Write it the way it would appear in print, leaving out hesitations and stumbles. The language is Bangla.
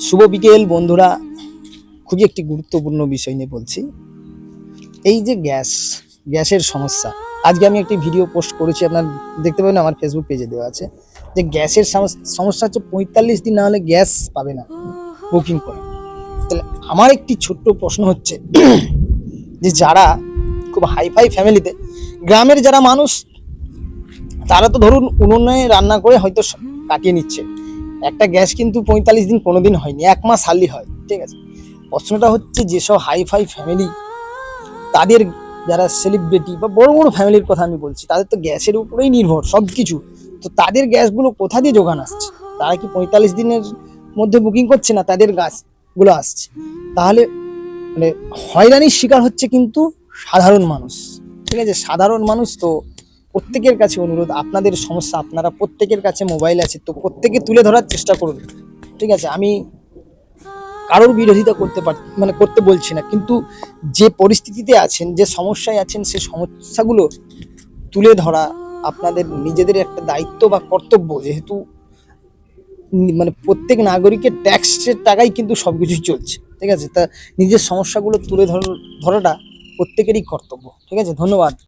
শুভ বিকেল বন্ধুরা। খুবই একটি গুরুত্বপূর্ণ বিষয় নিয়ে বলছি। এই যে গ্যাসের সমস্যা, আজকে আমি একটি ভিডিও পোস্ট করেছি, আপনার দেখতে পাবেন আমার ফেসবুক পেজে দেওয়া আছে। যে গ্যাসের সমস্যা হচ্ছে 45 দিন না হলে গ্যাস পাবে না বুকিং করে। তাহলে আমার একটি ছোট্ট প্রশ্ন হচ্ছে যে যারা খুব হাইফাই ফ্যামিলিতে, গ্রামের যারা মানুষ, তারা তো ধরুন উনুনে রান্না করে হয়তো কাটিয়ে নিচ্ছে। একটা গ্যাস কিন্তু 45 দিন কোনোদিন হয়নি, 1 মাস হারলি হয়, ঠিক আছে। প্রশ্নটা হচ্ছে যেসব হাইফাই ফ্যামিলি, তাদের যারা সেলিব্রিটি বা বড় বড় ফ্যামিলির কথা আমি বলছি, তাদের তো গ্যাসের উপরেই নির্ভর সব কিছু। তো তাদের গ্যাসগুলো কোথা দিয়ে যোগান আসছে? তারা কি 45 দিনের মধ্যে বুকিং করছে না? তাদের গ্যাসগুলো আসছে। তাহলে মানে হয়রানির শিকার হচ্ছে কিন্তু সাধারণ মানুষ, ঠিক আছে। সাধারণ মানুষ তো প্রত্যেকের কাছে অনুরোধ, আপনাদের সমস্যা আপনারা প্রত্যেকের কাছে মোবাইল আছে, তো প্রত্যেকে তুলে ধরার চেষ্টা করুন, ঠিক আছে। আমি কারোর বিরোধিতা করতে বলছি না, কিন্তু যে পরিস্থিতিতে আছেন, যে সমস্যায় আছেন, সেই সমস্যাগুলো তুলে ধরা আপনাদের নিজেদের একটা দায়িত্ব বা কর্তব্য। যেহেতু মানে প্রত্যেক নাগরিকের ট্যাক্সের টাকাই কিন্তু সবকিছুই চলছে, ঠিক আছে। তা নিজের সমস্যাগুলো তুলে ধরাটা প্রত্যেকেরই কর্তব্য, ঠিক আছে। ধন্যবাদ।